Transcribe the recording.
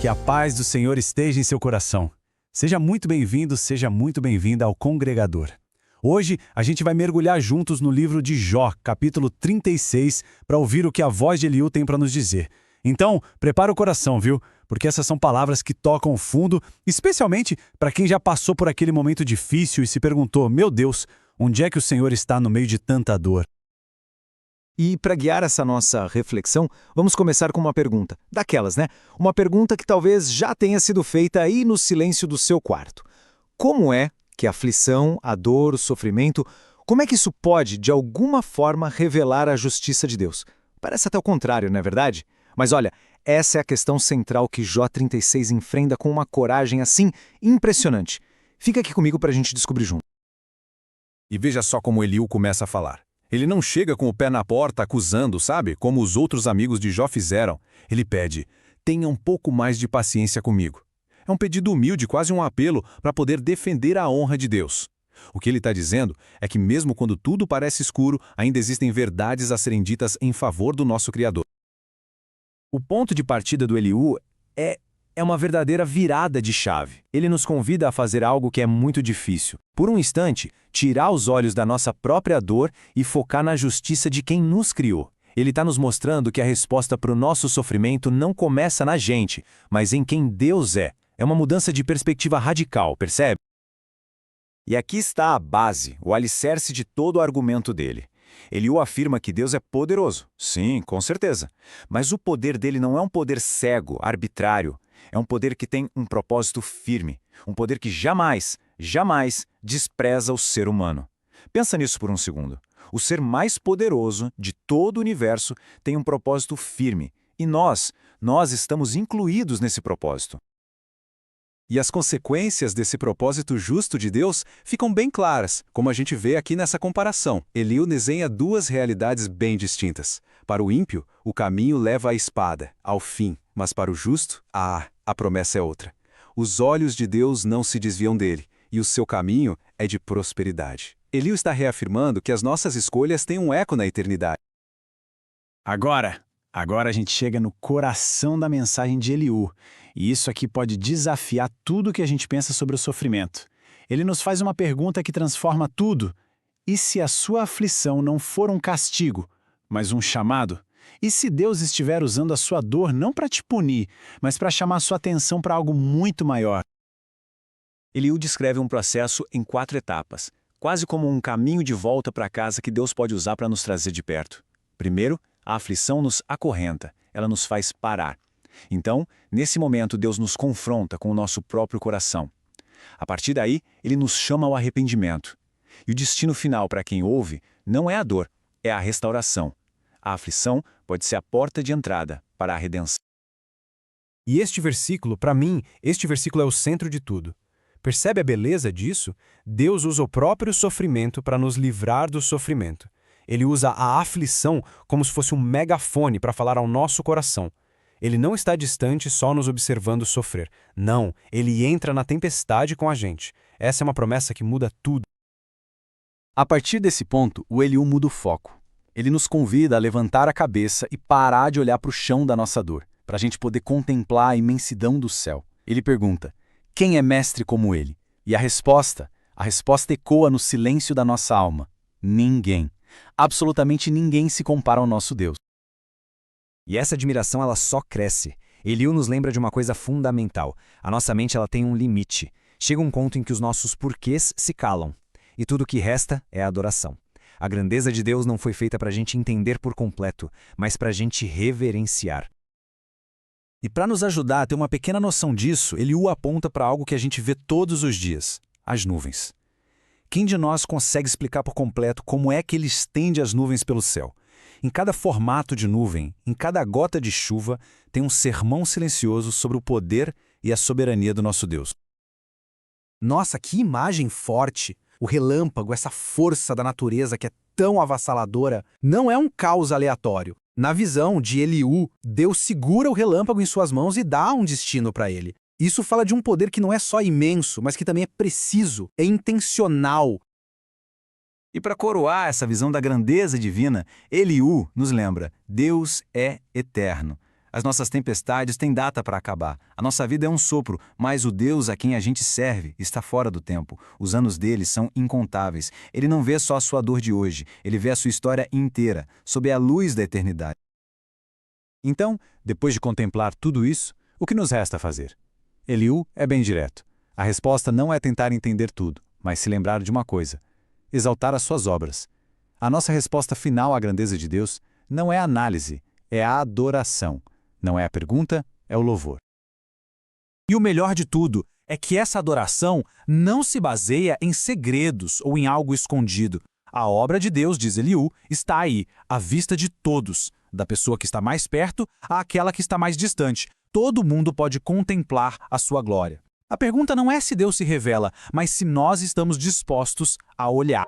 Que a paz do Senhor esteja em seu coração. Seja muito bem-vindo, seja muito bem-vinda ao Congregador. Hoje a gente vai mergulhar juntos no livro de Jó, capítulo 36, para ouvir o que a voz de Eliú tem para nos dizer. Então, prepara o coração, viu? Porque essas são palavras que tocam fundo, especialmente para quem já passou por aquele momento difícil e se perguntou: meu Deus, onde é que o Senhor está no meio de tanta dor? E para guiar essa nossa reflexão, vamos começar com uma pergunta. Daquelas, né? Uma pergunta que talvez já tenha sido feita aí no silêncio do seu quarto. Como é que a aflição, a dor, o sofrimento, como é que isso pode, de alguma forma, revelar a justiça de Deus? Parece até o contrário, não é verdade? Mas olha, essa é a questão central que Jó 36 enfrenta com uma coragem assim impressionante. Fica aqui comigo para a gente descobrir junto. E veja só como Eliú começa a falar. Ele não chega com o pé na porta acusando, sabe? Como os outros amigos de Jó fizeram. Ele pede: tenha um pouco mais de paciência comigo. É um pedido humilde, quase um apelo para poder defender a honra de Deus. O que ele está dizendo é que mesmo quando tudo parece escuro, ainda existem verdades a serem ditas em favor do nosso Criador. O ponto de partida do Eliú é uma verdadeira virada de chave. Ele nos convida a fazer algo que é muito difícil. Por um instante, tirar os olhos da nossa própria dor e focar na justiça de quem nos criou. Ele está nos mostrando que a resposta para o nosso sofrimento não começa na gente, mas em quem Deus é. É uma mudança de perspectiva radical, percebe? E aqui está a base, o alicerce de todo o argumento dele. Eliú afirma que Deus é poderoso. Sim, com certeza. Mas o poder dele não é um poder cego, arbitrário. É um poder que tem um propósito firme. Um poder que jamais despreza o ser humano. Pensa nisso por um segundo. O ser mais poderoso de todo o universo tem um propósito firme. E nós estamos incluídos nesse propósito. E as consequências desse propósito justo de Deus ficam bem claras, como a gente vê aqui nessa comparação. Eliú desenha duas realidades bem distintas. Para o ímpio, o caminho leva à espada, ao fim, mas para o justo, a promessa é outra. Os olhos de Deus não se desviam dele, e o seu caminho é de prosperidade. Eliú está reafirmando que as nossas escolhas têm um eco na eternidade. Agora a gente chega no coração da mensagem de Eliú. E isso aqui pode desafiar tudo o que a gente pensa sobre o sofrimento. Ele nos faz uma pergunta que transforma tudo. E se a sua aflição não for um castigo, mas um chamado? E se Deus estiver usando a sua dor não para te punir, mas para chamar sua atenção para algo muito maior? Eliú descreve um processo em 4 etapas, quase como um caminho de volta para casa que Deus pode usar para nos trazer de perto. Primeiro, a aflição nos acorrenta, ela nos faz parar. Então, nesse momento, Deus nos confronta com o nosso próprio coração. A partir daí, ele nos chama ao arrependimento. E o destino final para quem ouve não é a dor, é a restauração. A aflição pode ser a porta de entrada para a redenção. E este versículo, para mim, este versículo é o centro de tudo. Percebe a beleza disso? Deus usa o próprio sofrimento para nos livrar do sofrimento. Ele usa a aflição como se fosse um megafone para falar ao nosso coração. Ele não está distante só nos observando sofrer. Não, ele entra na tempestade com a gente. Essa é uma promessa que muda tudo. A partir desse ponto, o Eliú muda o foco. Ele nos convida a levantar a cabeça e parar de olhar para o chão da nossa dor, para a gente poder contemplar a imensidão do céu. Ele pergunta: quem é mestre como ele? E a resposta ecoa no silêncio da nossa alma: ninguém. Absolutamente ninguém se compara ao nosso Deus. E essa admiração ela só cresce. Eliú nos lembra de uma coisa fundamental. A nossa mente ela tem um limite. Chega um ponto em que os nossos porquês se calam. E tudo o que resta é a adoração. A grandeza de Deus não foi feita para a gente entender por completo, mas para a gente reverenciar. E para nos ajudar a ter uma pequena noção disso, Eliú aponta para algo que a gente vê todos os dias: as nuvens. Quem de nós consegue explicar por completo como é que ele estende as nuvens pelo céu? Em cada formato de nuvem, em cada gota de chuva, tem um sermão silencioso sobre o poder e a soberania do nosso Deus. Nossa, que imagem forte! O relâmpago, essa força da natureza que é tão avassaladora, não é um caos aleatório. Na visão de Eliú, Deus segura o relâmpago em suas mãos e dá um destino para ele. Isso fala de um poder que não é só imenso, mas que também é preciso, é intencional. E para coroar essa visão da grandeza divina, Eliú nos lembra: Deus é eterno. As nossas tempestades têm data para acabar. A nossa vida é um sopro, mas o Deus a quem a gente serve está fora do tempo. Os anos dele são incontáveis. Ele não vê só a sua dor de hoje, ele vê a sua história inteira, sob a luz da eternidade. Então, depois de contemplar tudo isso, o que nos resta fazer? Eliú é bem direto. A resposta não é tentar entender tudo, mas se lembrar de uma coisa: exaltar as suas obras. A nossa resposta final à grandeza de Deus não é a análise, é a adoração. Não é a pergunta, é o louvor. E o melhor de tudo é que essa adoração não se baseia em segredos ou em algo escondido. A obra de Deus, diz Eliú, está aí, à vista de todos, da pessoa que está mais perto àquela que está mais distante. Todo mundo pode contemplar a sua glória. A pergunta não é se Deus se revela, mas se nós estamos dispostos a olhar.